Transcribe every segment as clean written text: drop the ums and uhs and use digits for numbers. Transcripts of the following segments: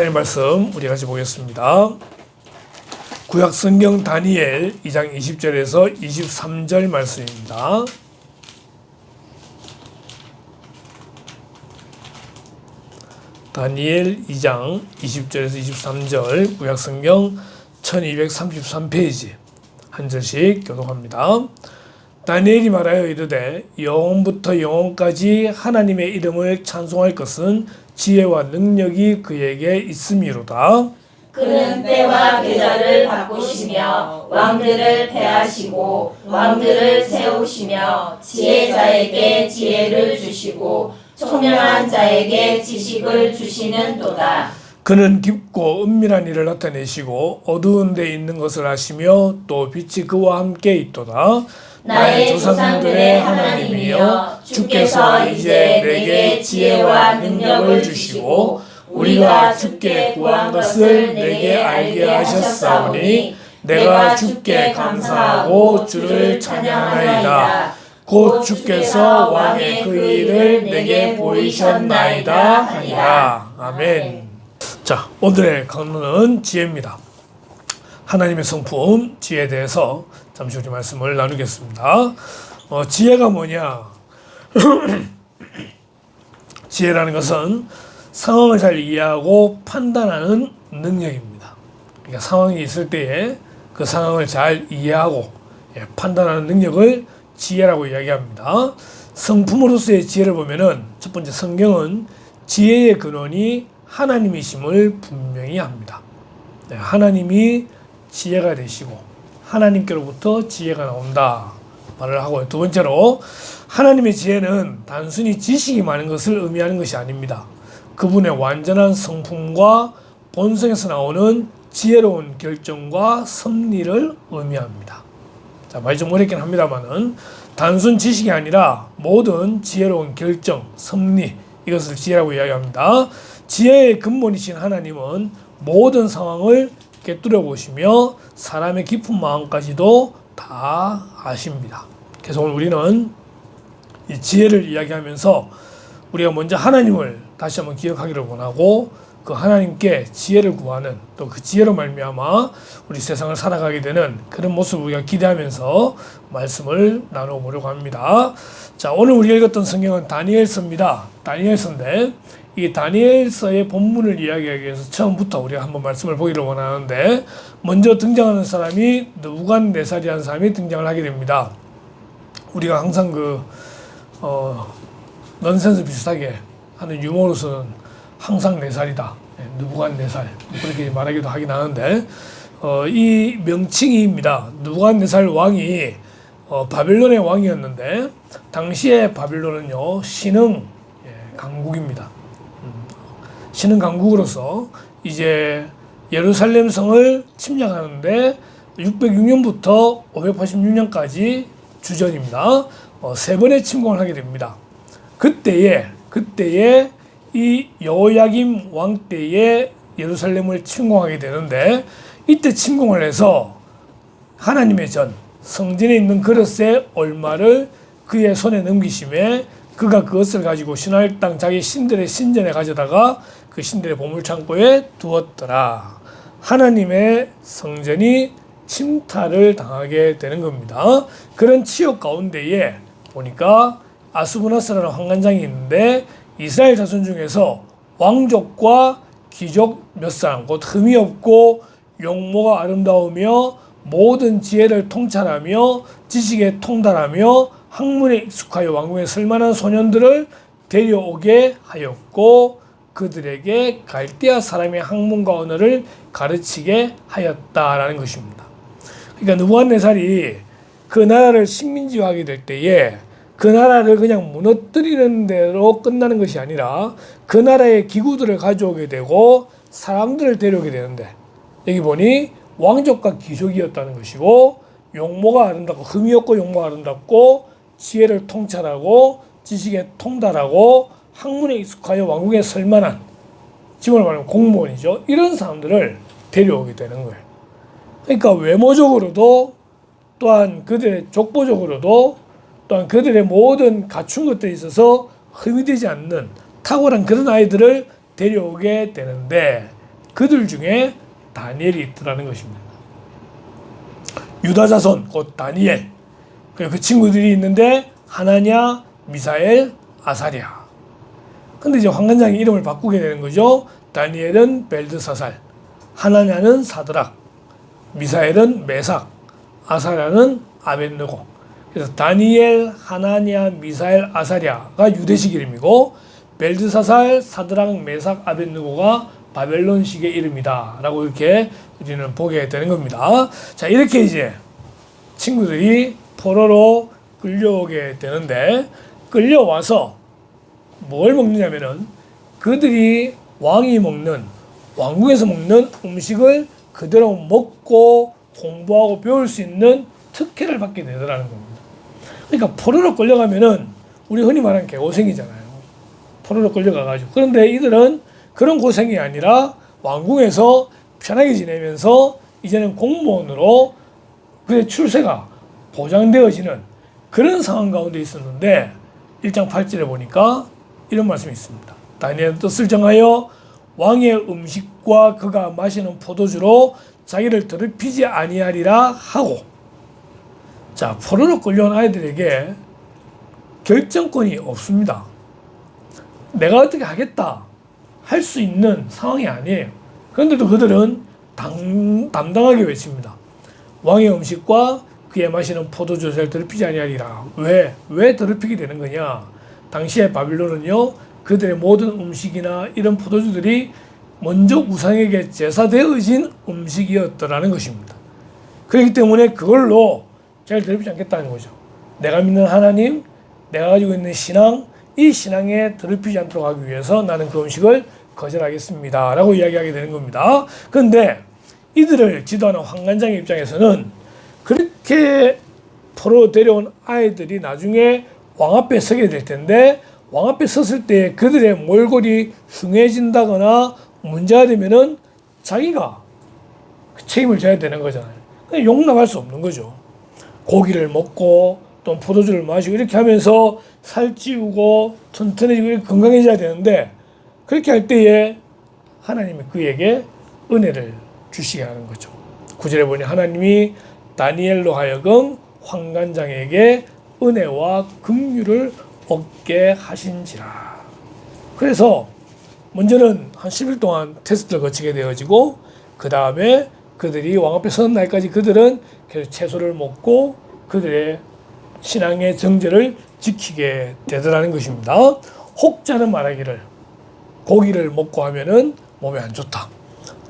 하나님의 말씀 우리 같이 보겠습니다. 구약 성경 다니엘 2장 20절에서 23절 말씀입니다. 다니엘 2장 20절에서 23절 구약 성경 1233페이지 한 절씩 교독합니다. 다니엘이 말하여 이르되 영원부터 영원까지 하나님의 이름을 찬송할 것은 지혜와 능력이 그에게 있음이로다. 그는 때와 계절을 바꾸시며 왕들을 패하시고 왕들을 세우시며 지혜자에게 지혜를 주시고 총명한 자에게 지식을 주시는도다. 그는 깊고 은밀한 일을 나타내시고 어두운 데 있는 것을 아시며 또 빛이 그와 함께 있도다. 나의 조상들의 하나님이여 주께서 이제 내게 지혜와 능력을 주시고 우리가 주께 구한 것을 내게 알게 하셨사오니 내가 주께 감사하고 주를 찬양하나이다. 곧 주께서 왕의 그 일을 내게 보이셨나이다 하니라. 아멘. 자, 오늘의 강론은 지혜입니다. 하나님의 성품 지혜에 대해서 잠시 우리 말씀을 나누겠습니다. 지혜가 뭐냐? 지혜라는 것은 상황을 잘 이해하고 판단하는 능력입니다. 그러니까 상황이 있을 때에 그 상황을 잘 이해하고 판단하는 능력을 지혜라고 이야기합니다. 성품으로서의 지혜를 보면은 첫 번째 성경은 지혜의 근원이 하나님이심을 분명히 합니다. 하나님이 지혜가 되시고 하나님께로부터 지혜가 나온다 말을 하고요. 두 번째로 하나님의 지혜는 단순히 지식이 많은 것을 의미하는 것이 아닙니다. 그분의 완전한 성품과 본성에서 나오는 지혜로운 결정과 섭리를 의미합니다. 자, 말이 좀 어렵긴 합니다만은 단순 지식이 아니라 모든 지혜로운 결정, 섭리 이것을 지혜라고 이야기합니다. 지혜의 근본이신 하나님은 모든 상황을 꿰뚫어 보시며 사람의 깊은 마음까지도 다 아십니다. 그래서 오늘 우리는 이 지혜를 이야기하면서 우리가 먼저 하나님을 다시 한번 기억하기를 원하고 그 하나님께 지혜를 구하는 또 그 지혜로 말미암아 우리 세상을 살아가게 되는 그런 모습을 우리가 기대하면서 말씀을 나눠보려고 합니다. 자, 오늘 우리가 읽었던 성경은 다니엘서입니다. 다니엘서인데 이 다니엘서의 본문을 이야기하기 위해서 처음부터 우리가 한번 말씀을 보기를 원하는데 먼저 등장하는 사람이 느부갓네살이라는 사람이 등장을 하게 됩니다. 우리가 항상 넌센스 비슷하게 하는 유머로서는 항상 4살이다. 느부갓네살 그렇게 말하기도 하긴 하는데 이 명칭입니다. 느부갓네살 왕이 바벨론의 왕이었는데 당시에 바벨론은요 신흥 강국입니다. 신흥 강국으로서 이제 예루살렘 성을 침략하는데 606년부터 586년까지 주전입니다. 세 번의 침공을 하게 됩니다. 그때에 이 여호야김 왕 때에 예루살렘을 침공하게 되는데 이때 침공을 해서 하나님의 전 성전에 있는 그릇의 얼마를 그의 손에 넘기심에 그가 그것을 가지고 신할 땅 자기 신들의 신전에 가져다가 그 신들의 보물창고에 두었더라. 하나님의 성전이 침탈을 당하게 되는 겁니다. 그런 치욕 가운데에 보니까 아수부나스라는 황관장이 있는데 이스라엘 자손 중에서 왕족과 귀족 몇 사람, 곧 흠이 없고 용모가 아름다우며 모든 지혜를 통찰하며 지식에 통달하며 학문에 익숙하여 왕궁에 쓸만한 소년들을 데려오게 하였고 그들에게 갈대아 사람의 학문과 언어를 가르치게 하였다라는 것입니다. 그러니까 느부갓네살이 그 나라를 식민지화하게 될 때에 그 나라를 그냥 무너뜨리는 대로 끝나는 것이 아니라 그 나라의 기구들을 가져오게 되고 사람들을 데려오게 되는데 여기 보니 왕족과 귀족이었다는 것이고 용모가 아름답고 흠이 없고 용모가 아름답고 지혜를 통찰하고 지식에 통달하고 학문에 익숙하여 왕궁에 설만한 지금으로 말하면 공무원이죠. 이런 사람들을 데려오게 되는 거예요. 그러니까 외모적으로도 또한 그들의 족보적으로도 또한 그들의 모든 갖춘 것들이 있어서 흠이 되지 않는 탁월한 그런 아이들을 데려오게 되는데 그들 중에 다니엘이 있더라는 것입니다. 유다 자손 곧 다니엘, 그리고 그 친구들이 있는데 하나냐, 미사엘, 아사랴. 근데 이제 황관장이 이름을 바꾸게 되는 거죠. 다니엘은 벨드사살, 하나냐는 사드락, 미사엘은 메삭, 아사랴는 아벳느고. 그래서 다니엘, 하나냐, 미사엘, 아사랴가 유대식 이름이고, 벨드사살, 사드락, 메삭, 아벳느고가 바벨론식의 이름이다 라고 이렇게 우리는 보게 되는 겁니다. 자, 이렇게 이제 친구들이 포로로 끌려오게 되는데, 끌려와서 뭘 먹느냐면은 그들이 왕이 먹는, 왕궁에서 먹는 음식을 그대로 먹고 공부하고 배울 수 있는 특혜를 받게 되더라는 겁니다. 그러니까 포로로 끌려가면은 우리 흔히 말하는 개고생이잖아요. 포로로 끌려가가지고. 그런데 이들은 그런 고생이 아니라 왕궁에서 편하게 지내면서 이제는 공무원으로 그의 출세가 보장되어지는 그런 상황 가운데 있었는데 1장 8절에 보니까 이런 말씀이 있습니다. 다니엘은 뜻을 정하여 왕의 음식과 그가 마시는 포도주로 자기를 더럽히지 아니하리라 하고. 자, 포로로 끌려온 아이들에게 결정권이 없습니다. 내가 어떻게 하겠다 할 수 있는 상황이 아니에요. 그런데도 그들은 담당하게 외칩니다. 왕의 음식과 그의 마시는 포도주를 잘 더럽히지 아니하리라. 왜 더럽히게 되는 거냐? 당시에 바빌론은요, 그들의 모든 음식이나 이런 포도주들이 먼저 우상에게 제사되어진 음식이었더라는 것입니다. 그렇기 때문에 그걸로 잘 더럽히지 않겠다는 거죠. 내가 믿는 하나님, 내가 가지고 있는 신앙, 이 신앙에 더럽히지 않도록 하기 위해서 나는 그 음식을 거절하겠습니다 라고 이야기하게 되는 겁니다. 그런데 이들을 지도하는 황관장의 입장에서는 그렇게 포로 데려온 아이들이 나중에 왕 앞에 서게 될 텐데, 왕 앞에 섰을 때 그들의 몰골이 흉해진다거나 문제가 되면은 자기가 책임을 져야 되는 거잖아요. 용납할 수 없는 거죠. 고기를 먹고 또 포도주를 마시고 이렇게 하면서 살찌우고 튼튼해지고 건강해져야 되는데, 그렇게 할 때에 하나님이 그에게 은혜를 주시게 하는 거죠. 9절에 보니 하나님이 다니엘로 하여금 황관장에게 은혜와 긍휼을 얻게 하신지라. 그래서 먼저는 한 10일 동안 테스트를 거치게 되어지고, 그 다음에 그들이 왕 앞에 서는 날까지 그들은 계속 채소를 먹고 그들의 신앙의 정죄를 지키게 되더라는 것입니다. 혹자는 말하기를 고기를 먹고 하면은 몸에 안 좋다,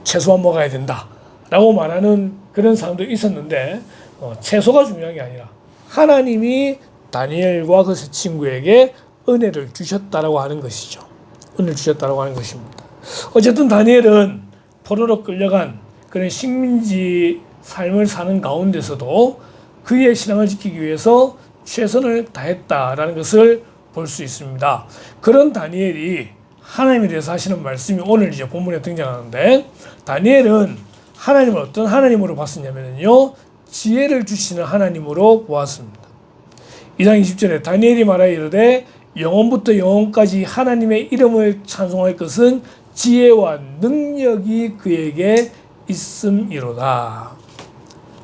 채소만 먹어야 된다 라고 말하는 그런 사람도 있었는데, 채소가 중요한 게 아니라 하나님이 다니엘과 그 세 친구에게 은혜를 주셨다라고 하는 것이죠. 은혜를 주셨다라고 하는 것입니다. 어쨌든 다니엘은 포로로 끌려간 그런 식민지 삶을 사는 가운데서도 그의 신앙을 지키기 위해서 최선을 다했다라는 것을 볼 수 있습니다. 그런 다니엘이 하나님에 대해서 하시는 말씀이 오늘 이제 본문에 등장하는데, 다니엘은 하나님을 어떤 하나님으로 봤었냐면요, 지혜를 주시는 하나님으로 보았습니다. 2장 20절에 다니엘이 말하여 이르되 영원부터 영원까지 하나님의 이름을 찬송할 것은 지혜와 능력이 그에게 있음이로다.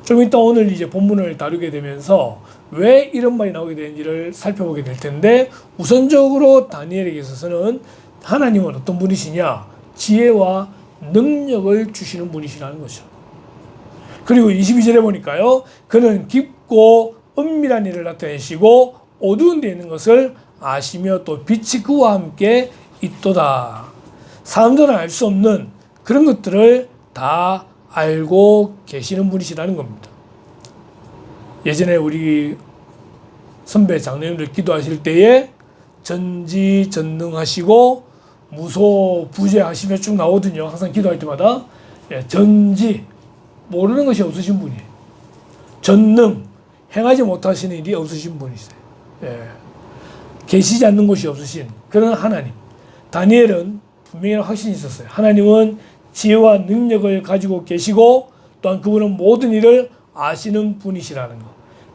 좀 이따 오늘 이제 본문을 다루게 되면서 왜 이런 말이 나오게 되는지를 살펴보게 될 텐데, 우선적으로 다니엘에게 있어서는 하나님은 어떤 분이시냐? 지혜와 능력을 주시는 분이시라는 거죠. 그리고 22절에 보니까요, 그는 깊고 은밀한 일을 나타내시고 어두운 데 있는 것을 아시며 또 빛이 그와 함께 있도다. 사람들은 알 수 없는 그런 것들을 다 알고 계시는 분이시라는 겁니다. 예전에 우리 선배 장로님들 기도하실 때에 전지전능하시고 무소부재하시며 쭉 나오거든요. 항상 기도할 때마다. 전지, 모르는 것이 없으신 분이에요. 전능, 행하지 못하시는 일이 없으신 분이세요. 계시지 않는 곳이 없으신 그런 하나님. 다니엘은 분명히 확신이 있었어요. 하나님은 지혜와 능력을 가지고 계시고 또한 그분은 모든 일을 아시는 분이시라는 것.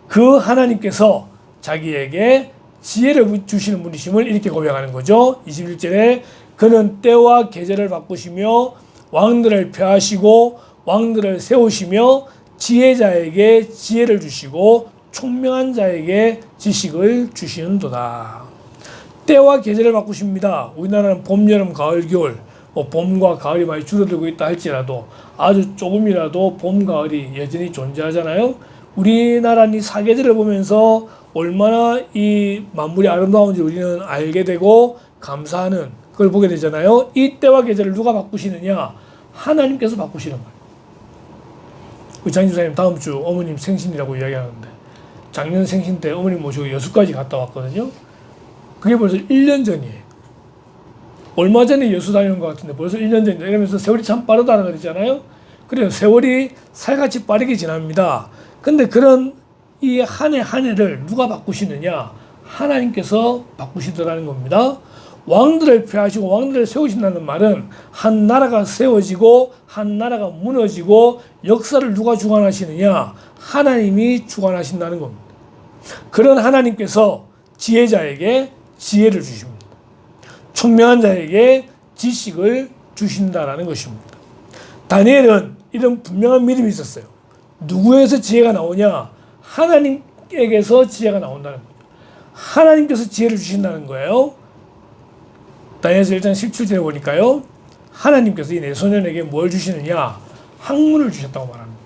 그 하나님께서 자기에게 지혜를 주시는 분이심을 이렇게 고백하는 거죠. 21절에 그는 때와 계절을 바꾸시며 왕들을 펴하시고 왕들을 세우시며 지혜자에게 지혜를 주시고 총명한 자에게 지식을 주시는도다. 때와 계절을 바꾸십니다. 우리나라는 봄, 여름, 가을, 겨울, 봄과 가을이 많이 줄어들고 있다 할지라도 아주 조금이라도 봄, 가을이 여전히 존재하잖아요. 우리나라는 이 사계절을 보면서 얼마나 이 만물이 아름다운지 우리는 알게 되고 감사하는 그걸 보게 되잖아요. 이 때와 계절을 누가 바꾸시느냐? 하나님께서 바꾸시는 거예요. 우리 장집사님 다음 주 어머님 생신이라고 이야기하는데 작년 생신 때 어머님 모시고 여수까지 갔다 왔거든요. 그게 벌써 1년 전이에요. 얼마 전에 여수 다니는 것 같은데 벌써 1년 전이다. 이러면서 세월이 참 빠르다는 거 있잖아요. 그래요. 세월이 살같이 빠르게 지납니다. 근데 그런 이 한 해 한 해를 누가 바꾸시느냐? 하나님께서 바꾸시더라는 겁니다. 왕들을 폐하시고 왕들을 세우신다는 말은 한 나라가 세워지고 한 나라가 무너지고 역사를 누가 주관하시느냐? 하나님이 주관하신다는 겁니다. 그런 하나님께서 지혜자에게 지혜를 주십니다. 총명한 자에게 지식을 주신다라는 것입니다. 다니엘은 이런 분명한 믿음이 있었어요. 누구에서 지혜가 나오냐? 하나님에게서 지혜가 나온다는 거예요. 하나님께서 지혜를 주신다는 거예요. 다니엘서 1장 17절에 보니까요. 하나님께서 이 내 소년에게 뭘 주시느냐? 학문을 주셨다고 말합니다.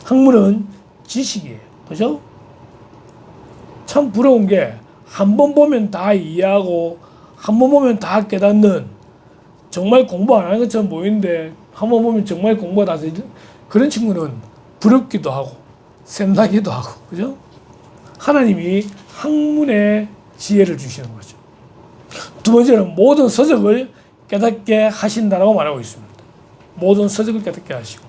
학문은 지식이에요. 그죠? 참 부러운 게 한 번 보면 다 이해하고 한 번 보면 다 깨닫는 정말 공부 안 하는 것처럼 보이는데 한 번 보면 정말 공부가 다 돼서 그런 친구는 부럽기도 하고 샘나기도 하고 그죠? 하나님이 학문의 지혜를 주시는 거죠. 두 번째는 모든 서적을 깨닫게 하신다라고 말하고 있습니다. 모든 서적을 깨닫게 하시고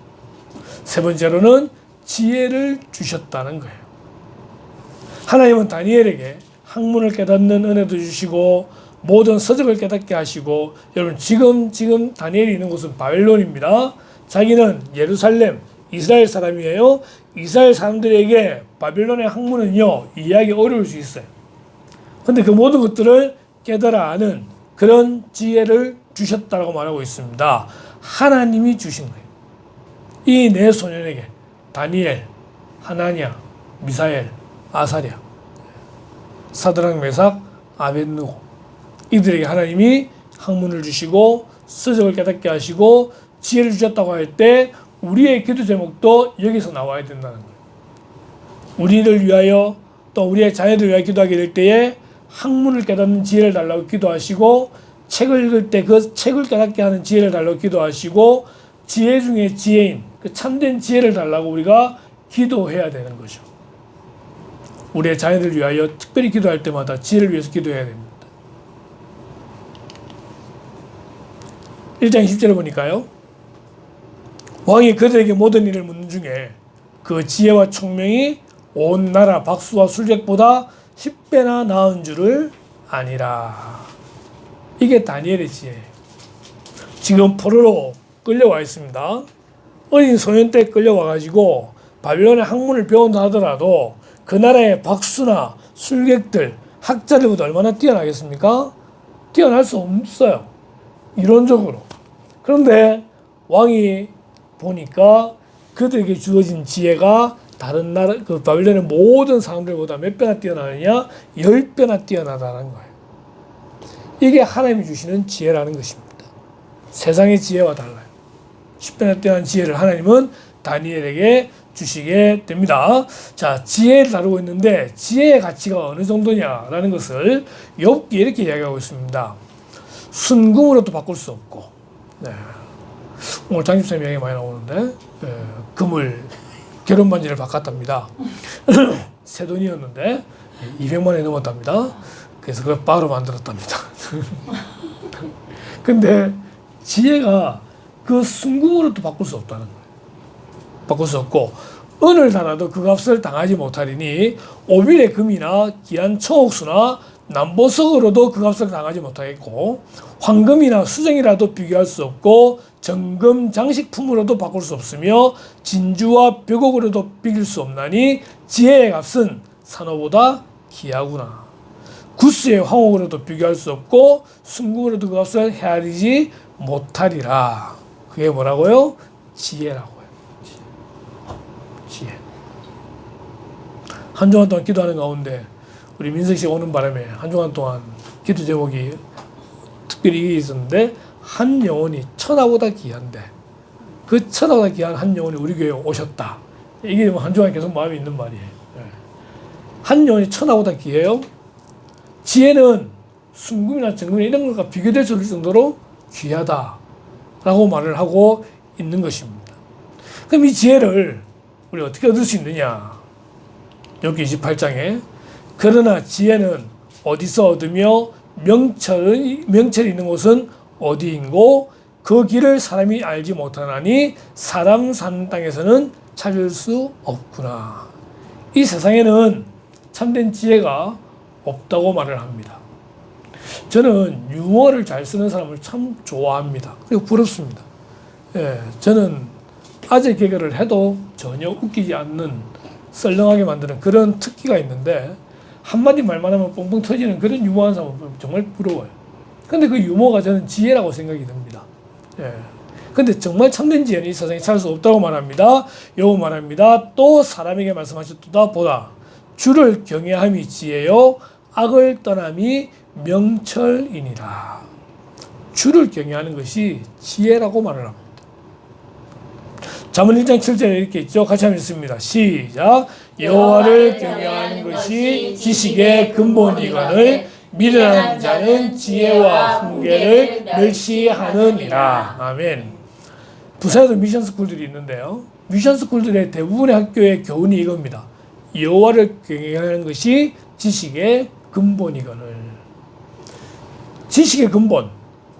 세 번째로는 지혜를 주셨다는 거예요. 하나님은 다니엘에게 학문을 깨닫는 은혜도 주시고 모든 서적을 깨닫게 하시고 여러분 지금 다니엘이 있는 곳은 바벨론입니다. 자기는 예루살렘 이스라엘 사람이에요. 이스라엘 사람들에게 바벨론의 학문은요 이해하기 어려울 수 있어요. 근데 그 모든 것들을 깨달아 아는 그런 지혜를 주셨다고 말하고 있습니다. 하나님이 주신 거예요. 이 네 소년에게 다니엘, 하나냐, 미사엘, 아사랴, 사드락, 메삭, 아벳느고 이들에게 하나님이 학문을 주시고 서적을 깨닫게 하시고 지혜를 주셨다고 할 때 우리의 기도 제목도 여기서 나와야 된다는 거예요. 우리를 위하여 또 우리의 자녀들을 위하여 기도하게 될 때에 학문을 깨닫는 지혜를 달라고 기도하시고 책을 읽을 때 그 책을 깨닫게 하는 지혜를 달라고 기도하시고 지혜 중에 지혜인 그 참된 지혜를 달라고 우리가 기도해야 되는 거죠. 우리의 자녀들을 위하여 특별히 기도할 때마다 지혜를 위해서 기도해야 됩니다. 1장 10절에 보니까요. 왕이 그들에게 모든 일을 묻는 중에 그 지혜와 총명이 온 나라 박수와 술객보다 10배나 나은 줄을 아니라. 이게 다니엘의 지혜예요. 지금 포로로 끌려와 있습니다. 어린 소년 때 끌려와가지고 바빌론의 학문을 배운다 하더라도 그 나라의 박수나 술객들, 학자들보다 얼마나 뛰어나겠습니까? 뛰어날 수 없어요. 이론적으로. 그런데 왕이 보니까 그들에게 주어진 지혜가 다른 나라, 그 바빌론의 모든 사람들보다 몇 배나 뛰어나느냐? 10배나 뛰어나다는 거예요. 이게 하나님이 주시는 지혜라는 것입니다. 세상의 지혜와 달라요. 10배나 뛰어난 지혜를 하나님은 다니엘에게 주시게 됩니다. 자, 지혜를 다루고 있는데 지혜의 가치가 어느 정도냐라는 것을 욥기 이렇게 이야기하고 있습니다. 순금으로도 바꿀 수 없고, 네. 오늘 장집사님 이야기 많이 나오는데 금을 결혼 반지를 바꿨답니다. 새 돈이었는데 200만 원이 넘었답니다. 그래서 그걸 바로 만들었답니다. 근데 지혜가 그 순금으로도 바꿀 수 없다는 거예요. 바꿀 수 없고 은을 달아도 그 값을 당하지 못하리니 오빌의 금이나 귀한 청옥수나 남보석으로도 그 값을 당하지 못하겠고 황금이나 수정이라도 비교할 수 없고 정금 장식품으로도 바꿀 수 없으며 진주와 벽옥으로도 비길 수 없나니 지혜의 값은 산호보다 귀하구나. 구스의 황옥으로도 비교할 수 없고 순금으로도 그 값을 헤아리지 못하리라. 그게 뭐라고요? 지혜라고요. 지혜. 한 주간 동안 기도하는 가운데 우리 민석 씨 오는 바람에 한 주간 동안 기도 제목이 특별히 이게 있었는데, 한 영혼이 천하보다 귀한데 그 천하보다 귀한 한 영혼이 우리 교회에 오셨다. 이게 한 주간 계속 마음에 있는 말이에요. 한 영혼이 천하보다 귀해요. 지혜는 순금이나 정금이나 이런 것과 비교될 수 있을 정도로 귀하다라고 말을 하고 있는 것입니다. 그럼 이 지혜를 우리 어떻게 얻을 수 있느냐? 여기 28장에 그러나 지혜는 어디서 얻으며 명철이 있는 곳은 어디인고 그 길을 사람이 알지 못하나니 사람 사는 땅에서는 찾을 수 없구나. 이 세상에는 참된 지혜가 없다고 말을 합니다. 저는 유머를 잘 쓰는 사람을 참 좋아합니다. 그리고 부럽습니다. 저는 아재 개그를 해도 전혀 웃기지 않는 썰렁하게 만드는 그런 특기가 있는데, 한마디 말만 하면 뻥뻥 터지는 그런 유머한 사람은 정말 부러워요. 근데 그 유머가 저는 지혜라고 생각이 듭니다. 근데 정말 참된 지혜는 이 세상에 찾을 수 없다고 말합니다. 요거 말합니다. 또 사람에게 말씀하셨도다 보다 주를 경외함이 지혜요 악을 떠남이 명철이니라. 주를 경외하는 것이 지혜라고 말을 합니다. 잠언 1장 7절에 이렇게 있죠. 같이 한번 읽습니다. 시작. 여호와를 경외하는 것이 지식의 근본이거늘 미련한 자는 지혜와 훈계를 멸시하느니라. 아멘. 부산에도 미션 스쿨들이 있는데요. 미션 스쿨들의 대부분의 학교의 교훈이 이겁니다. 여호와를 경외하는 것이 지식의 근본이거늘. 지식의 근본.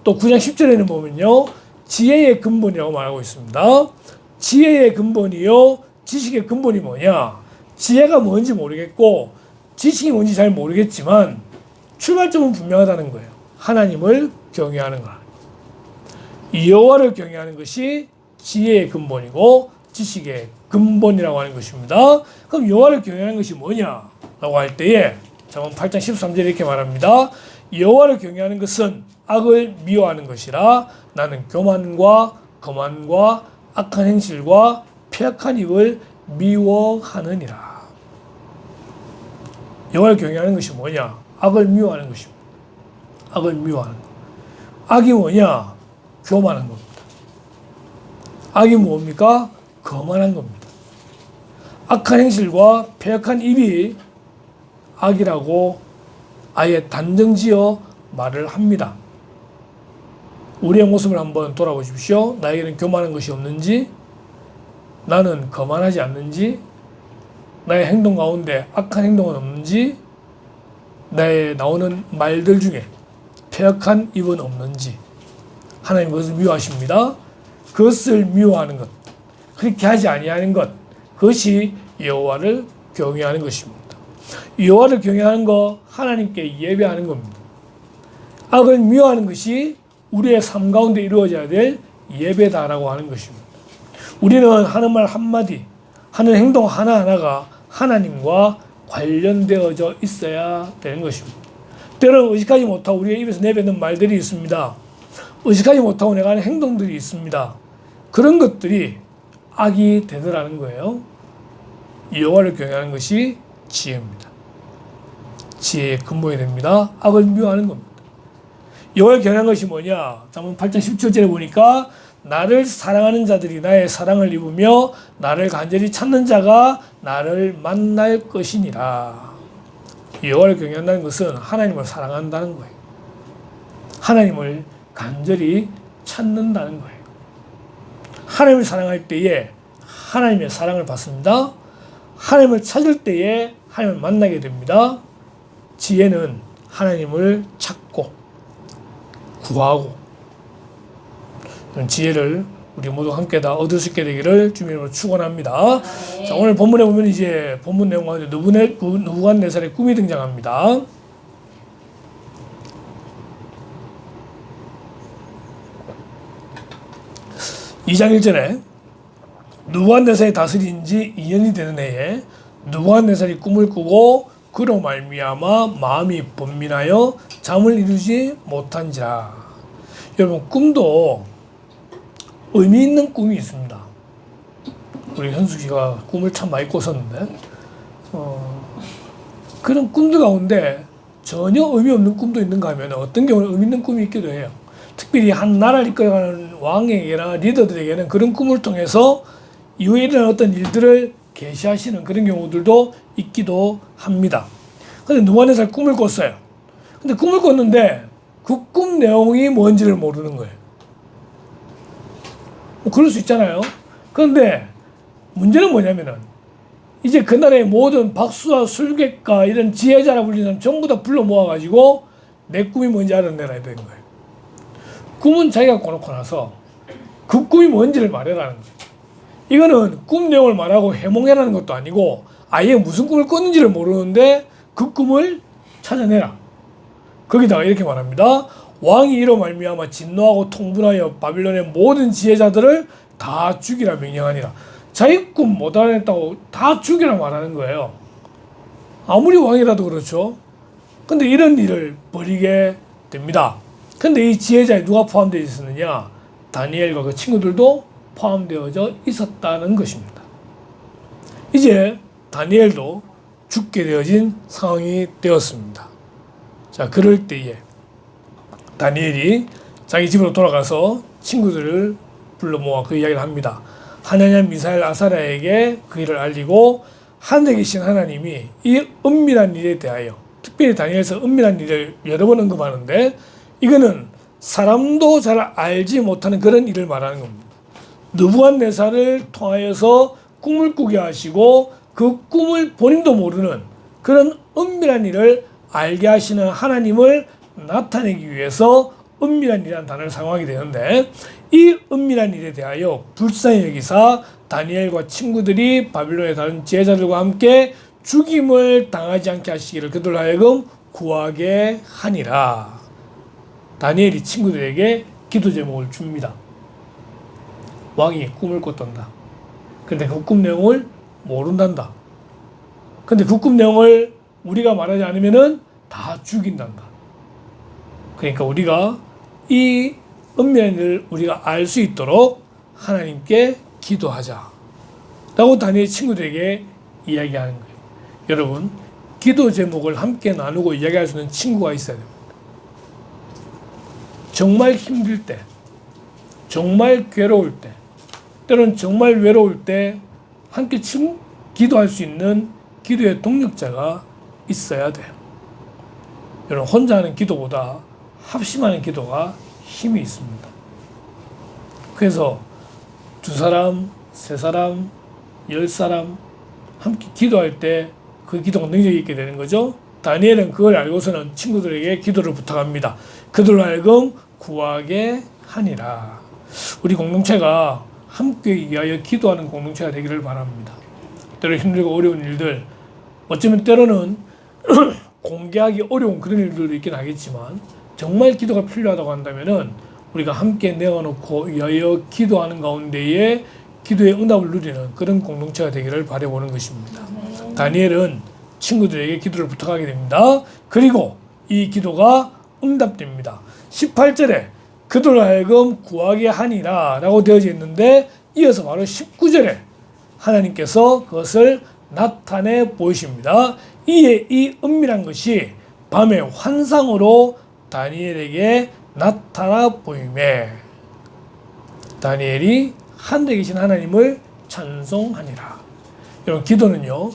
또 9장 10절에는 보면요, 지혜의 근본이라고 말하고 있습니다. 지혜의 근본이요, 지식의 근본이 뭐냐? 지혜가 뭔지 모르겠고 지식이 뭔지 잘 모르겠지만 출발점은 분명하다는 거예요. 하나님을 경외하는 거라는 거예요. 여호와를 경외하는 것이 지혜의 근본이고 지식의 근본이라고 하는 것입니다. 그럼 여호와를 경외하는 것이 뭐냐라고 할 때에 잠언 8장 13절에 이렇게 말합니다. 여호와를 경외하는 것은 악을 미워하는 것이라 나는 교만과 거만과 악한 행실과 폐악한 입을 미워하느니라. 여호와를 경외하는 것이 뭐냐? 악을 미워하는 것입니다. 악을 미워하는 것. 악이 뭐냐? 교만한 겁니다. 악이 뭡니까? 거만한 겁니다. 악한 행실과 폐악한 입이 악이라고 아예 단정지어 말을 합니다. 우리의 모습을 한번 돌아보십시오. 나에게는 교만한 것이 없는지, 나는 거만하지 않는지, 나의 행동 가운데 악한 행동은 없는지, 나의 나오는 말들 중에 폐악한 입은 없는지. 하나님 그것을 미워하십니다. 그것을 미워하는 것, 그렇게 하지 아니하는 것, 그것이 여호와를 경외하는 것입니다. 여호와를 경외하는 것, 하나님께 예배하는 겁니다. 악을 미워하는 것이 우리의 삶 가운데 이루어져야 될 예배다라고 하는 것입니다. 우리는 하는 말 한마디, 하는 행동 하나하나가 하나님과 관련되어져 있어야 되는 것입니다. 때로는 의식하지 못하고 우리의 입에서 내뱉는 말들이 있습니다. 의식하지 못하고 내가 하는 행동들이 있습니다. 그런 것들이 악이 되더라는 거예요. 여호와를 경외하는 것이 지혜입니다. 지혜의 근본이 됩니다. 악을 미워하는 겁니다. 여호와를 경외하는 것이 뭐냐? 잠언 8장 17절에 보니까 나를 사랑하는 자들이 나의 사랑을 입으며 나를 간절히 찾는 자가 나를 만날 것이니라. 여호와를 경외한다는 것은 하나님을 사랑한다는 거예요. 하나님을 간절히 찾는다는 거예요. 하나님을 사랑할 때에 하나님의 사랑을 받습니다. 하나님을 찾을 때에 하나님을 만나게 됩니다. 지혜는 하나님을 찾고 구하고, 지혜를 우리 모두 함께 다 얻을 수 있게 되기를 주님으로 축원합니다. 네. 자, 오늘 본문에 보면 이제 본문 내용 가운데 느부갓네살의 꿈이 등장합니다. (2장 1절에) 느부갓네살이 다스린 지 2년이 되는 해에 느부갓네살이 꿈을 꾸고 그로 말미암아 마음이 번민하여 잠을 이루지 못한지라. 여러분, 꿈도 의미 있는 꿈이 있습니다. 우리 현숙 씨가 꿈을 참 많이 꿨었는데 그런 꿈들 가운데 전혀 의미 없는 꿈도 있는가 하면 어떤 경우는 의미 있는 꿈이 있기도 해요. 특별히 한 나라를 이끌어가는 왕에게나 리더들에게는 그런 꿈을 통해서 이후에 일어난 어떤 일들을 계시하시는 그런 경우들도 있기도 합니다. 근데 누부갓네살 꿈을 꿨어요. 근데 꿈을 꿨는데 그 꿈 내용이 뭔지를 모르는 거예요. 뭐 그럴 수 있잖아요. 그런데 문제는 뭐냐면은 이제 그날의 모든 박수와 술객과 이런 지혜자라 불리는 사람 전부 다 불러 모아가지고 내 꿈이 뭔지 알아내라 되는 거예요. 꿈은 자기가 꿔놓고 나서 그 꿈이 뭔지를 말해라는 거예요. 이거는 꿈 내용을 말하고 해몽해라는 것도 아니고 아예 무슨 꿈을 꿨는지를 모르는데 그 꿈을 찾아내라. 거기다가 이렇게 말합니다. 왕이 이로 말미암아 진노하고 통분하여 바빌론의 모든 지혜자들을 다 죽이라 명령하니라. 자기 꿈 못 알아냈다고 다 죽이라 말하는 거예요. 아무리 왕이라도 그렇죠. 근데 이런 일을 벌이게 됩니다. 근데 이 지혜자에 누가 포함되어 있었느냐? 다니엘과 그 친구들도 포함되어져 있었다는 것입니다. 이제 다니엘도 죽게 되어진 상황이 되었습니다. 자, 그럴 때에 다니엘이 자기 집으로 돌아가서 친구들을 불러 모아 그 이야기를 합니다. 하나냐 미사엘 아사랴에게 그 일을 알리고 하늘에 계신 하나님이 이 은밀한 일에 대하여, 특별히 다니엘서 은밀한 일을 여러 번 언급하는데 이거는 사람도 잘 알지 못하는 그런 일을 말하는 겁니다. 느부갓네살을 통하여서 꿈을 꾸게 하시고 그 꿈을 본인도 모르는 그런 은밀한 일을 알게 하시는 하나님을 나타내기 위해서 은밀한 일이라는 단어를 사용하게 되는데, 이 은밀한 일에 대하여 불쌍히 여기사 다니엘과 친구들이 바빌론의 다른 지혜자들과 함께 죽임을 당하지 않게 하시기를 그들로 하여금 구하게 하니라. 다니엘이 친구들에게 기도 제목을 줍니다. 왕이 꿈을 꿨단다. 근데 그 꿈 내용을 모른단다. 근데 그 꿈 내용을 우리가 말하지 않으면은 다 죽인단다. 그러니까 우리가 이 은밀한 일을 우리가 알 수 있도록 하나님께 기도하자 라고 다니엘 친구들에게 이야기하는 거예요. 여러분, 기도 제목을 함께 나누고 이야기할 수 있는 친구가 있어야 됩니다. 정말 힘들 때, 정말 괴로울 때, 때로는 정말 외로울 때 함께 기도할 수 있는 기도의 동력자가 있어야 돼요. 여러분, 혼자 하는 기도보다 합심하는 기도가 힘이 있습니다. 그래서 2사람, 3사람, 10사람 함께 기도할 때 그 기도가 능력이 있게 되는 거죠. 다니엘은 그걸 알고서는 친구들에게 기도를 부탁합니다. 그들로 하여금 구하게 하니라. 우리 공동체가 함께 위하여 기도하는 공동체가 되기를 바랍니다. 때로 힘들고 어려운 일들, 어쩌면 때로는 공개하기 어려운 그런 일들도 있긴 하겠지만 정말 기도가 필요하다고 한다면은 우리가 함께 내어놓고 위하여 기도하는 가운데에 기도의 응답을 누리는 그런 공동체가 되기를 바라보는 것입니다. 다니엘은 친구들에게 기도를 부탁하게 됩니다. 그리고 이 기도가 응답됩니다. 18절에 그들로 하여금 구하게 하니라 라고 되어져 있는데, 이어서 바로 19절에 하나님께서 그것을 나타내 보이십니다. 이에 이 은밀한 것이 밤의 환상으로 다니엘에게 나타나 보이매 다니엘이 하늘에 계신 하나님을 찬송하니라. 여러분, 기도는요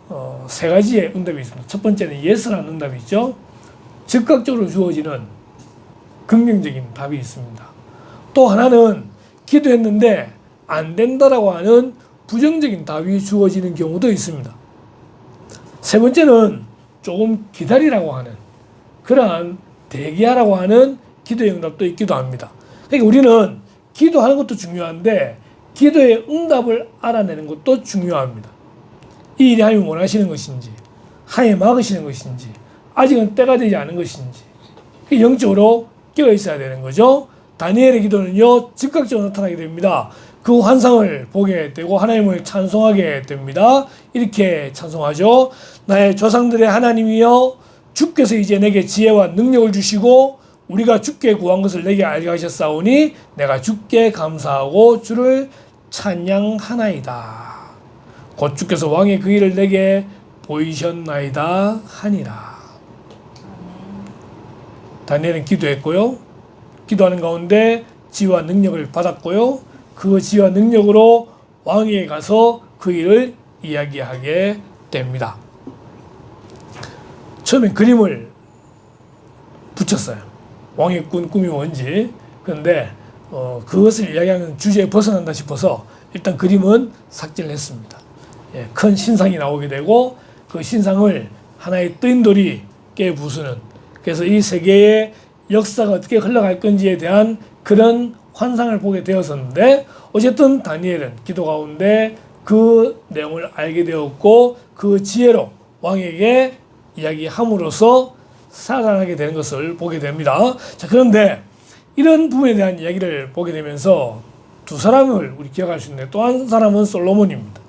3가지의 응답이 있습니다. 첫 번째는 예스라는 응답이 있죠. 즉각적으로 주어지는 긍정적인 답이 있습니다. 또 하나는 기도했는데 안 된다라고 하는 부정적인 답이 주어지는 경우도 있습니다. 세 번째는 조금 기다리라고 하는, 그러한 대기하라고 하는 기도의 응답도 있기도 합니다. 그러니까 우리는 기도하는 것도 중요한데 기도의 응답을 알아내는 것도 중요합니다. 이 일이 하나님이 원하시는 것인지, 하에 막으시는 것인지, 아직은 때가 되지 않은 것인지, 영적으로 깨어 있어야 되는 거죠. 다니엘의 기도는요 즉각적으로 나타나게 됩니다. 그 환상을 보게 되고 하나님을 찬송하게 됩니다. 이렇게 찬송하죠. 나의 조상들의 하나님이여, 주께서 이제 내게 지혜와 능력을 주시고 우리가 주께 구한 것을 내게 알게 하셨사오니 내가 주께 감사하고 주를 찬양하나이다. 곧 주께서 왕의 그 일을 내게 보이셨나이다 하니라. 다니엘은 기도했고요. 기도하는 가운데 지혜와 능력을 받았고요. 그 지혜와 능력으로 왕에게 가서 그 일을 이야기하게 됩니다. 처음엔 그림을 붙였어요. 왕의 꿈이 뭔지. 그런데 그것을 이야기하는 주제에 벗어난다 싶어서 일단 그림은 삭제를 했습니다. 예, 큰 신상이 나오게 되고 그 신상을 하나의 뜨인돌이 깨부수는, 그래서 이 세계의 역사가 어떻게 흘러갈 건지에 대한 그런 환상을 보게 되었었는데, 어쨌든 다니엘은 기도 가운데 그 내용을 알게 되었고 그 지혜로 왕에게 이야기함으로써 살아나게 되는 것을 보게 됩니다. 자, 그런데 이런 부분에 대한 이야기를 보게 되면서 두 사람을 우리 기억할 수 있는데, 또 한 사람은 솔로몬입니다.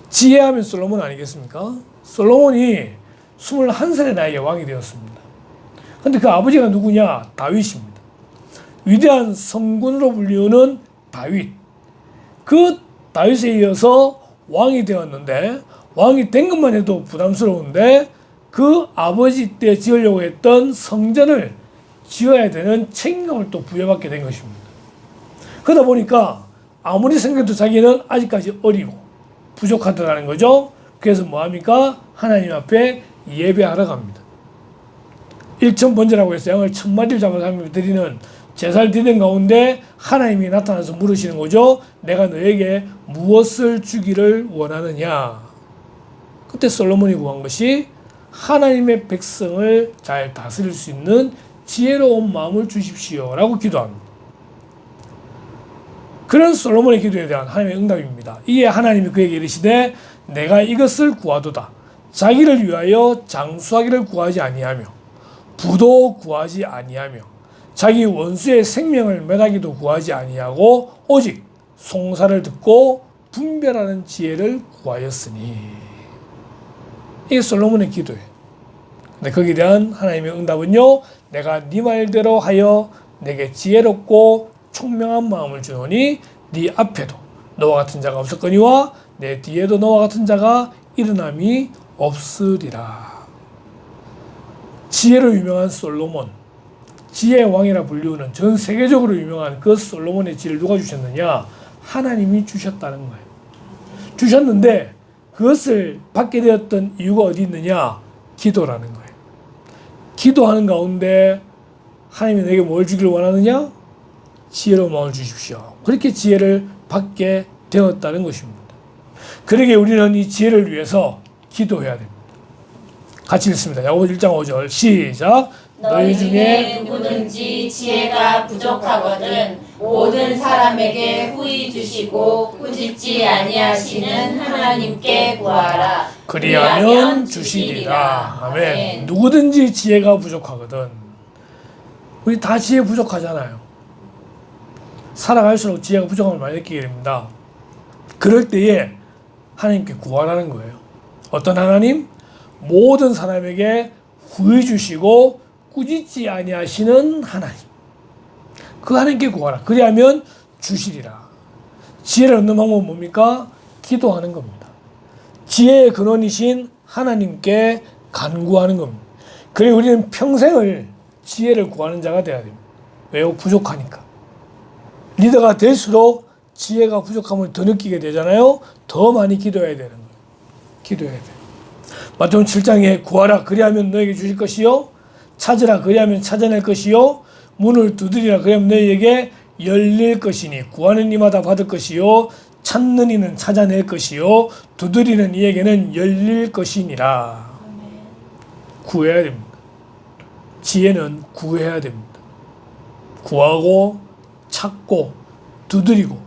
지혜하면 솔로몬 아니겠습니까? 솔로몬이 21살의 나이에 왕이 되었습니다. 그런데 그 아버지가 누구냐? 다윗입니다. 위대한 성군으로 불리우는 다윗. 그 다윗에 이어서 왕이 되었는데, 왕이 된 것만 해도 부담스러운데 그 아버지 때 지으려고 했던 성전을 지어야 되는 책임감을 또 부여받게 된 것입니다. 그러다 보니까 아무리 생각해도 자기는 아직까지 어리고 부족하다는 거죠. 그래서 뭐합니까? 하나님 앞에 예배하러 갑니다. 일천번제라고 해서 양을 1000마리를 잡아서 하나님께 드리는 제사를 드리는 가운데 하나님이 나타나서 물으시는 거죠. 내가 너에게 무엇을 주기를 원하느냐? 그때 솔로몬이 구한 것이 하나님의 백성을 잘 다스릴 수 있는 지혜로운 마음을 주십시오 라고 기도합니다. 그런 솔로몬의 기도에 대한 하나님의 응답입니다. 이에 하나님이 그에게 이르시되 내가 이것을 구하도다. 자기를 위하여 장수하기를 구하지 아니하며 부도 구하지 아니하며 자기 원수의 생명을 멸하기도 구하지 아니하고 오직 송사를 듣고 분별하는 지혜를 구하였으니. 이게 솔로몬의 기도예요. 근데 거기에 대한 하나님의 응답은요, 내가 네 말대로 하여 내게 지혜롭고 총명한 마음을 주노니 네 앞에도 너와 같은 자가 없었거니와 내 뒤에도 너와 같은 자가 일어남이 없으리라. 지혜로 유명한 솔로몬, 지혜의 왕이라 불리우는 전 세계적으로 유명한 그 솔로몬의 지혜를 누가 주셨느냐? 하나님이 주셨다는 거예요. 주셨는데 그것을 받게 되었던 이유가 어디 있느냐? 기도라는 거예요. 기도하는 가운데 하나님이 내게 뭘 주기를 원하느냐? 지혜로운 마음을 주십시오. 그렇게 지혜를 받게 되었다는 것입니다. 그러기에 우리는 이 지혜를 위해서 기도해야 됩니다. 같이 읽습니다. 야고보 1장 5절 시작. 너희 중에 누구든지 지혜가 부족하거든 모든 사람에게 후히 주시고 꾸짖지 아니하시는 하나님께 구하라. 그리하면 주시리라. 아멘. 누구든지 지혜가 부족하거든. 우리 다 지혜 부족하잖아요. 살아갈수록 지혜가 부족함을 많이 느끼게 됩니다. 그럴 때에 하나님께 구하라는 거예요. 어떤 하나님? 모든 사람에게 후히 주시고 꾸짖지 아니하시는 하나님. 그 하나님께 구하라. 그리하면 주시리라. 지혜를 얻는 방법은 뭡니까? 기도하는 겁니다. 지혜의 근원이신 하나님께 간구하는 겁니다. 그리고 우리는 평생을 지혜를 구하는 자가 되어야 됩니다. 왜요? 부족하니까. 리더가 될수록 지혜가 부족함을 더 느끼게 되잖아요. 더 많이 기도해야 되는 거예요. 기도해야 돼요. 마태복음 7장에 구하라 그리하면 너에게 주실 것이요 찾으라 그리하면 찾아낼 것이요 문을 두드리라 그리하면 너희에게 열릴 것이니 구하는 이마다 받을 것이요 찾는 이는 찾아낼 것이요 두드리는 이에게는 열릴 것이니라. 구해야 됩니다. 지혜는 구해야 됩니다. 구하고 찾고 두드리고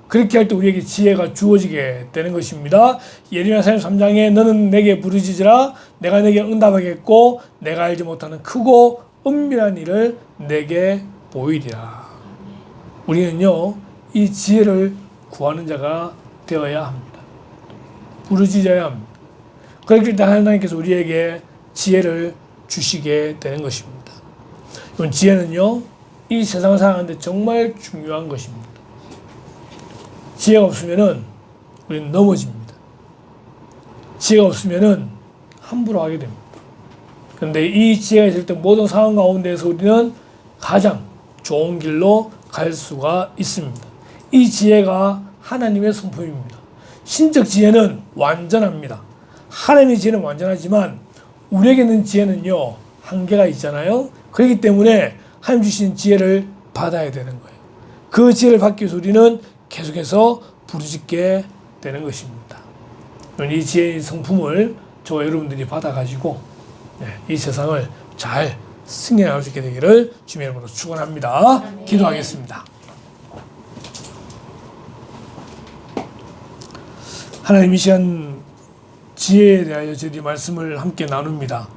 그렇게 할 때 우리에게 지혜가 주어지게 되는 것입니다. 예레미야 33장에 너는 내게 부르짖으라 내가 내게 응답하겠고 내가 알지 못하는 크고 은밀한 일을 내게 보이리라. 우리는요 이 지혜를 구하는 자가 되어야 합니다. 부르짖어야 합니다. 그렇기 때문에 하나님께서 우리에게 지혜를 주시게 되는 것입니다. 그럼 지혜는요, 이 세상을 살아가는데 정말 중요한 것입니다. 지혜가 없으면은 우리는 넘어집니다. 지혜가 없으면은 함부로 하게 됩니다. 그런데 이 지혜가 있을 때 모든 상황 가운데에서 우리는 가장 좋은 길로 갈 수가 있습니다. 이 지혜가 하나님의 성품입니다. 신적 지혜는 완전합니다. 하나님의 지혜는 완전하지만 우리에게 있는 지혜는요, 한계가 있잖아요. 그렇기 때문에 하나님 주신 지혜를 받아야 되는 거예요. 그 지혜를 받기 위해서 우리는 계속해서 부르짖게 되는 것입니다. 이 지혜의 성품을 저와 여러분들이 받아가지고 이 세상을 잘 승리할 수 있게 되기를 주님의 이름으로 축원합니다. 기도하겠습니다. 하나님, 이 시간 지혜에 대하여 저희들이 말씀을 함께 나눕니다.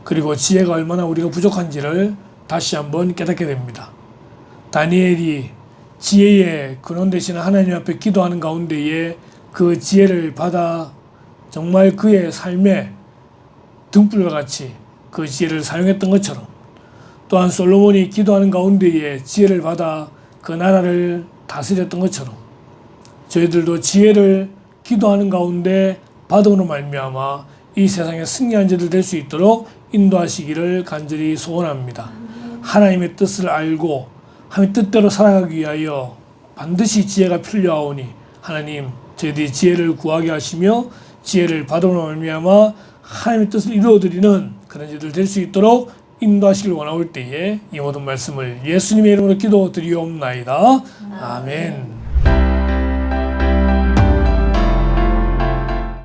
그리고 지혜가 얼마나 우리가 부족한지를 다시 한번 깨닫게 됩니다. 다니엘이 지혜의 근원 되시는 하나님 앞에 기도하는 가운데에 그 지혜를 받아 정말 그의 삶에 등불과 같이 그 지혜를 사용했던 것처럼, 또한 솔로몬이 기도하는 가운데에 지혜를 받아 그 나라를 다스렸던 것처럼 저희들도 지혜를 기도하는 가운데 받음으로 말미암아 이 세상에 승리한 자들 될 수 있도록 인도하시기를 간절히 소원합니다. 하나님의 뜻을 알고 하나님의 뜻대로 살아가기 위하여 반드시 지혜가 필요하오니 하나님, 저희들이 지혜를 구하게 하시며 지혜를 받음으로 말미암아 하나님의 뜻을 이루어드리는 그런 자들 될 수 있도록 인도하시길 원하올 때에 이 모든 말씀을 예수님의 이름으로 기도드리옵나이다. 아멘.